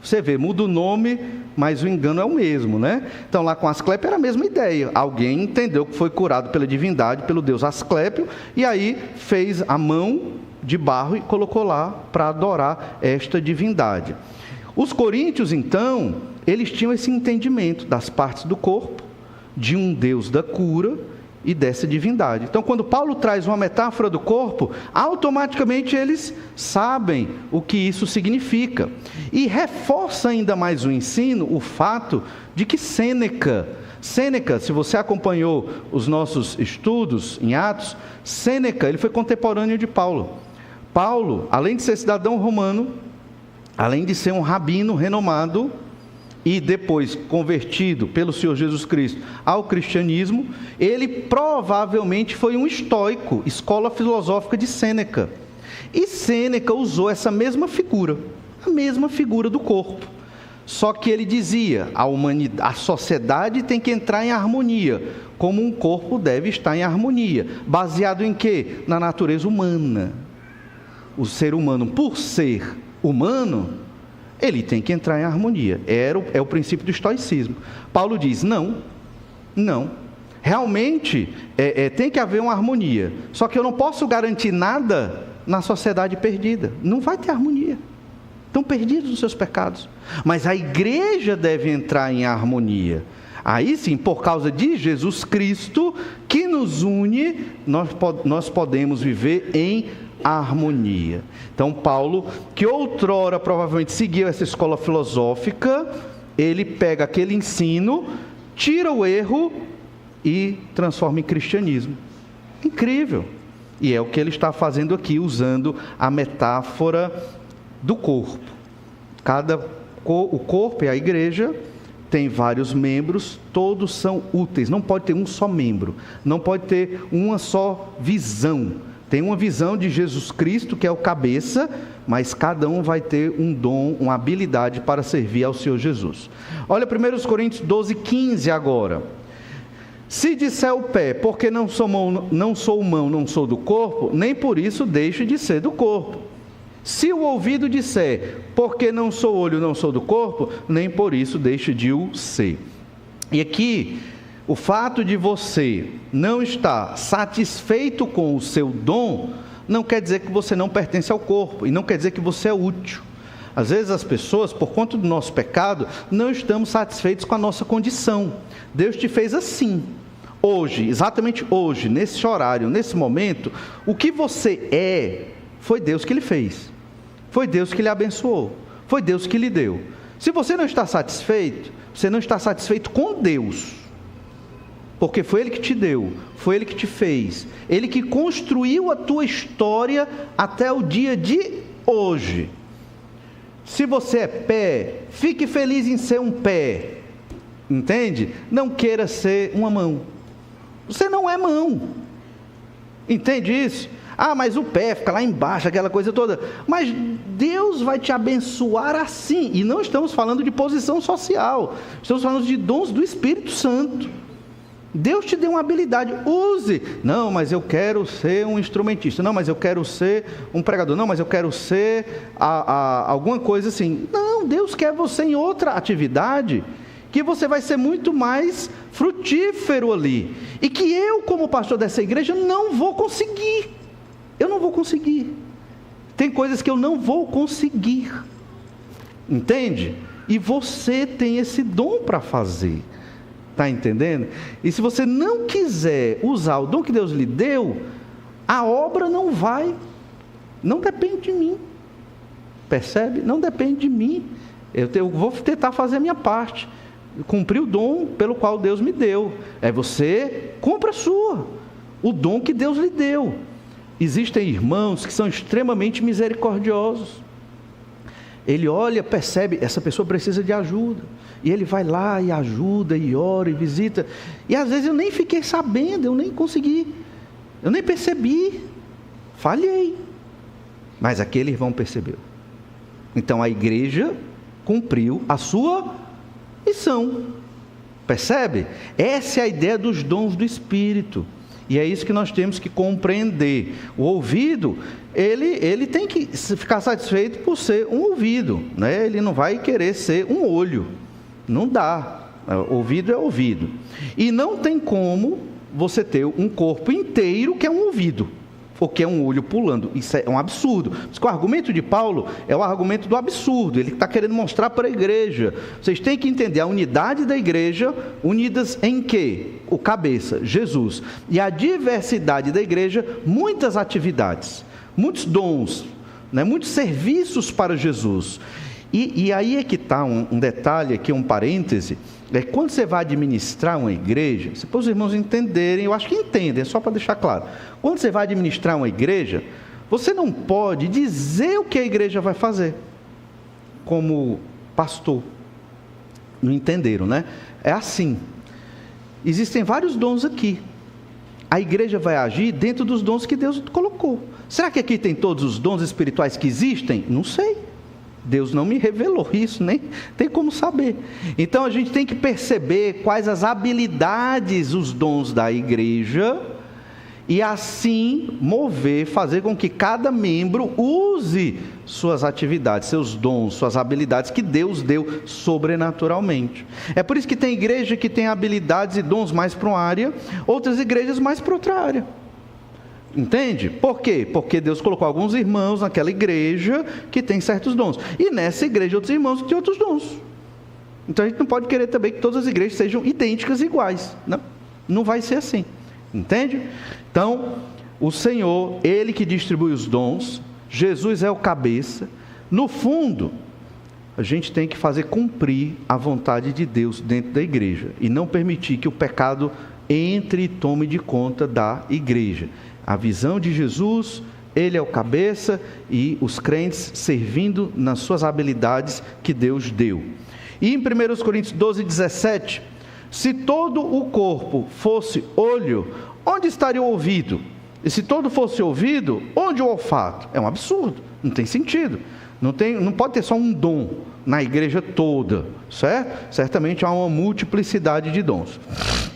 Você vê, muda o nome, mas o engano é o mesmo, né? Então lá com Asclépio era a mesma ideia. Alguém entendeu que foi curado pela divindade, pelo deus Asclépio, e aí fez a mão de barro e colocou lá para adorar esta divindade. Os coríntios, então, eles tinham esse entendimento das partes do corpo, de um deus da cura e dessa divindade. Então, quando Paulo traz uma metáfora do corpo, automaticamente eles sabem o que isso significa. E reforça ainda mais o ensino, o fato de que Sêneca, se você acompanhou os nossos estudos em Atos, Sêneca, ele foi contemporâneo de Paulo. Paulo, além de ser cidadão romano, além de ser um rabino renomado, e depois convertido pelo Senhor Jesus Cristo ao cristianismo, ele provavelmente foi um estoico, escola filosófica de Sêneca. E Sêneca usou essa mesma figura, a mesma figura do corpo. Só que ele dizia, a sociedade tem que entrar em harmonia, como um corpo deve estar em harmonia. Baseado em quê? Na natureza humana. O ser humano, por ser humano, ele tem que entrar em harmonia. É o princípio do estoicismo. Paulo diz, não. Realmente, tem que haver uma harmonia. Só que eu não posso garantir nada na sociedade perdida. Não vai ter harmonia. Estão perdidos nos seus pecados. Mas a igreja deve entrar em harmonia. Aí sim, por causa de Jesus Cristo, que nos une, nós podemos viver em harmonia. Então Paulo, que outrora provavelmente seguiu essa escola filosófica, ele pega aquele ensino, tira o erro e transforma em cristianismo. Incrível! E é o que ele está fazendo aqui, usando a metáfora do corpo. O corpo e a igreja tem vários membros, todos são úteis, não pode ter um só membro, não pode ter uma só visão. Tem uma visão de Jesus Cristo, que é o cabeça, mas cada um vai ter um dom, uma habilidade para servir ao Senhor Jesus. Olha 1 Coríntios 12:15 agora. Se disser o pé, porque não sou mão, não sou do corpo, nem por isso deixe de ser do corpo. Se o ouvido disser, porque não sou olho, não sou do corpo, nem por isso deixe de o ser. E aqui, o fato de você não estar satisfeito com o seu dom, não quer dizer que você não pertence ao corpo, e não quer dizer que você é útil. Às vezes as pessoas, por conta do nosso pecado, não estamos satisfeitos com a nossa condição. Deus te fez assim. Hoje, exatamente hoje, nesse horário, nesse momento, o que você é, foi Deus que lhe fez. Foi Deus que lhe abençoou. Foi Deus que lhe deu. Se você não está satisfeito, você não está satisfeito com Deus. Porque foi Ele que te deu, foi Ele que te fez. Ele que construiu a tua história até o dia de hoje. Se você é pé, fique feliz em ser um pé. Entende? Não queira ser uma mão. Você não é mão. Entende isso? Ah, mas o pé fica lá embaixo, aquela coisa toda. Mas Deus vai te abençoar assim. E não estamos falando de posição social. Estamos falando de dons do Espírito Santo. Deus te deu uma habilidade, use. Não, mas eu quero ser um instrumentista. Não, mas eu quero ser um pregador. Não, mas eu quero ser alguma coisa assim. Não, Deus quer você em outra atividade, que você vai ser muito mais frutífero ali. E que eu, como pastor dessa igreja, não vou conseguir. Eu não vou conseguir. Tem coisas que eu não vou conseguir. Entende? E você tem esse dom para fazer. Está entendendo? E se você não quiser usar o dom que Deus lhe deu, a obra não vai. Não depende de mim. Percebe? Não depende de mim. Eu vou tentar fazer a minha parte. Cumprir o dom pelo qual Deus me deu. Você cumpra a sua. O dom que Deus lhe deu. Existem irmãos que são extremamente misericordiosos. Ele olha, percebe, essa pessoa precisa de ajuda. E ele vai lá e ajuda, e ora, e visita. E às vezes eu nem fiquei sabendo, eu nem consegui. Eu nem percebi. Falhei. Mas aquele irmão percebeu. Então a igreja cumpriu a sua missão. Percebe? Essa é a ideia dos dons do Espírito. E é isso que nós temos que compreender. O ouvido, ele tem que ficar satisfeito por ser um ouvido, né? Ele não vai querer ser um olho. Não dá. Ouvido é ouvido. E não tem como você ter um corpo inteiro que é um ouvido, ou que é um olho pulando. Isso é um absurdo. O argumento de Paulo é o argumento do absurdo. Ele está querendo mostrar para a igreja. Vocês têm que entender a unidade da igreja, unidas em quê? O cabeça, Jesus. E a diversidade da igreja, muitas atividades, muitos dons, né? Muitos serviços para Jesus. E aí é que está um detalhe aqui, um parêntese. Quando você vai administrar uma igreja, se para os irmãos entenderem, eu acho que entendem, é só para deixar claro. Quando você vai administrar uma igreja, você não pode dizer o que a igreja vai fazer, como pastor. Não entenderam, né? É assim. Existem vários dons aqui. A igreja vai agir dentro dos dons que Deus colocou. Será que aqui tem todos os dons espirituais que existem? Não sei. Deus não me revelou isso, nem tem como saber. Então a gente tem que perceber quais as habilidades, os dons da igreja, e assim fazer com que cada membro use suas atividades, seus dons, suas habilidades que Deus deu sobrenaturalmente. É por isso que tem igreja que tem habilidades e dons mais para uma área, outras igrejas mais para outra área. Entende? Por quê? Porque Deus colocou alguns irmãos naquela igreja que tem certos dons. E nessa igreja outros irmãos que têm outros dons. Então a gente não pode querer também que todas as igrejas sejam idênticas e iguais. Não vai ser assim. Entende? Então, o Senhor, Ele que distribui os dons, Jesus é o cabeça. No fundo, a gente tem que fazer cumprir a vontade de Deus dentro da igreja. E não permitir que o pecado entre e tome de conta da igreja. A visão de Jesus, Ele é o cabeça e os crentes servindo nas suas habilidades que Deus deu. E em 1 Coríntios 12, 17, se todo o corpo fosse olho, onde estaria o ouvido? E se todo fosse ouvido, onde o olfato? É um absurdo, não tem sentido. Não pode ter só um dom na igreja toda, certo? Certamente há uma multiplicidade de dons.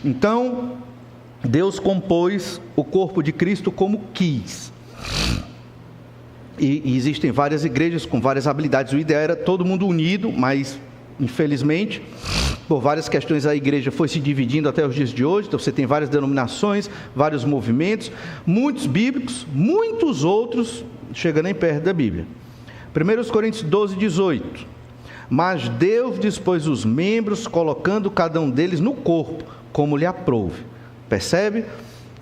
Então, Deus compôs o corpo de Cristo como quis. E existem várias igrejas com várias habilidades. O ideal era todo mundo unido, mas infelizmente, por várias questões, a igreja foi se dividindo até os dias de hoje. Então você tem várias denominações, vários movimentos, muitos bíblicos, muitos outros chegando nem perto da Bíblia. 1 Coríntios 12, 18. Mas Deus dispôs os membros, colocando cada um deles no corpo, como lhe aprouve. Percebe?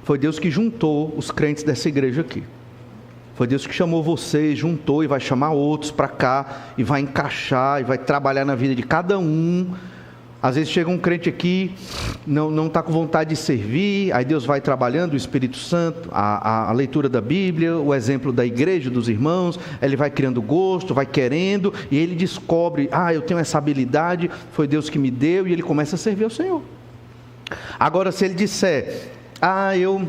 Foi Deus que juntou os crentes dessa igreja aqui. Foi Deus que chamou você, juntou e vai chamar outros para cá, e vai encaixar, e vai trabalhar na vida de cada um. Às vezes chega um crente aqui, não está com vontade de servir, aí Deus vai trabalhando, o Espírito Santo, a leitura da Bíblia, o exemplo da igreja, dos irmãos, ele vai criando gosto, vai querendo, e ele descobre, eu tenho essa habilidade, foi Deus que me deu, e ele começa a servir ao Senhor. Agora, se ele disser, eu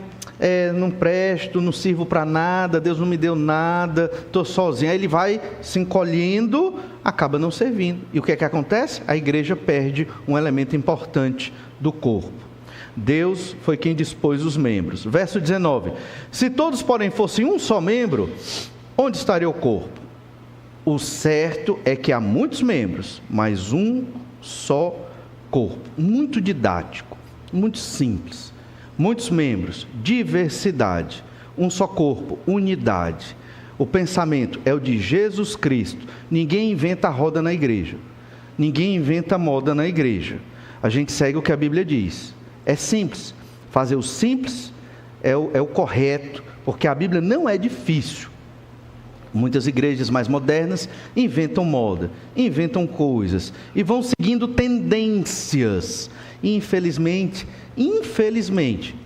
não presto, não sirvo para nada, Deus não me deu nada, estou sozinho, aí ele vai se encolhendo, acaba não servindo. E o que é que acontece? A igreja perde um elemento importante do corpo. Deus foi quem dispôs os membros. Verso 19: se todos, porém, fossem um só membro, onde estaria o corpo? O certo é que há muitos membros, mas um só corpo. Muito didático, muito simples. Muitos membros, diversidade, um só corpo, unidade. O pensamento é o de Jesus Cristo. Ninguém inventa roda na igreja. Ninguém inventa moda na igreja. A gente segue o que a Bíblia diz. É simples. Fazer o simples é o correto, porque a Bíblia não é difícil. Muitas igrejas mais modernas inventam moda, inventam coisas e vão seguindo tendências. Infelizmente,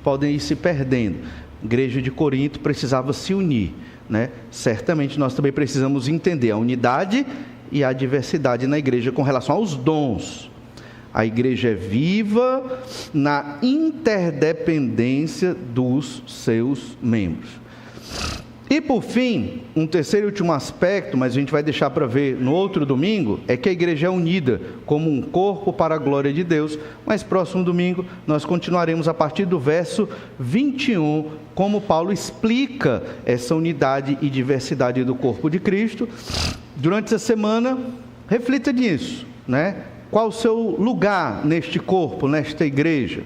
podem ir se perdendo. A igreja de Corinto precisava se unir, né? Certamente nós também precisamos entender a unidade e a diversidade na igreja com relação aos dons. A igreja é viva na interdependência dos seus membros. E por fim, um terceiro e último aspecto, mas a gente vai deixar para ver no outro domingo, é que a igreja é unida como um corpo para a glória de Deus. Mas próximo domingo nós continuaremos a partir do verso 21, como Paulo explica essa unidade e diversidade do corpo de Cristo. Durante essa semana, reflita nisso, né? Qual o seu lugar neste corpo, nesta igreja,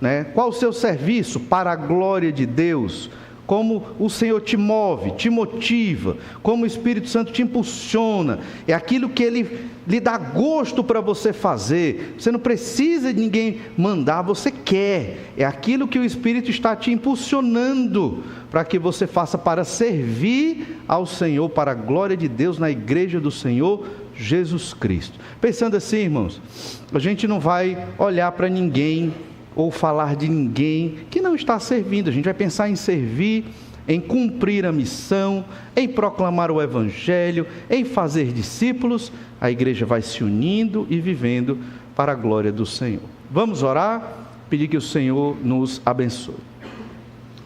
né? Qual o seu serviço para a glória de Deus? Como o Senhor te move, te motiva, como o Espírito Santo te impulsiona, é aquilo que Ele lhe dá gosto para você fazer. Você não precisa de ninguém mandar, você quer, é aquilo que o Espírito está te impulsionando para que você faça para servir ao Senhor, para a glória de Deus na igreja do Senhor Jesus Cristo. Pensando assim, irmãos, a gente não vai olhar para ninguém ou falar de ninguém que não está servindo. A gente vai pensar em servir, em cumprir a missão, em proclamar o Evangelho, em fazer discípulos. A igreja vai se unindo e vivendo para a glória do Senhor. Vamos orar, pedir que o Senhor nos abençoe.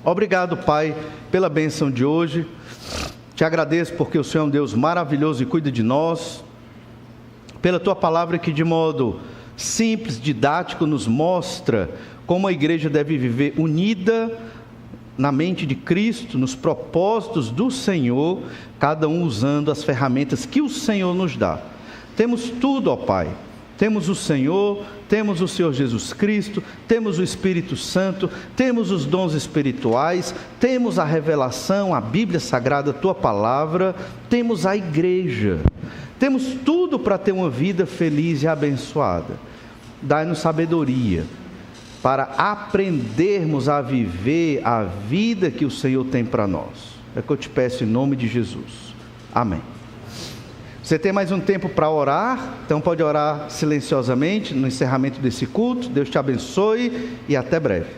Obrigado, Pai, pela bênção de hoje. Te agradeço porque o Senhor é um Deus maravilhoso e cuida de nós. Pela Tua palavra que de modo simples, didático, nos mostra como a igreja deve viver unida na mente de Cristo, nos propósitos do Senhor, cada um usando as ferramentas que o Senhor nos dá. Temos tudo, ó Pai. Temos o Senhor, temos o Senhor Jesus Cristo, temos o Espírito Santo, temos os dons espirituais, temos a revelação, a Bíblia Sagrada, a Tua Palavra, temos a igreja. Temos tudo para ter uma vida feliz e abençoada. Dai-nos sabedoria para aprendermos a viver a vida que o Senhor tem para nós. É o que eu te peço em nome de Jesus. Amém. Você tem mais um tempo para orar, então pode orar silenciosamente no encerramento desse culto. Deus te abençoe e até breve.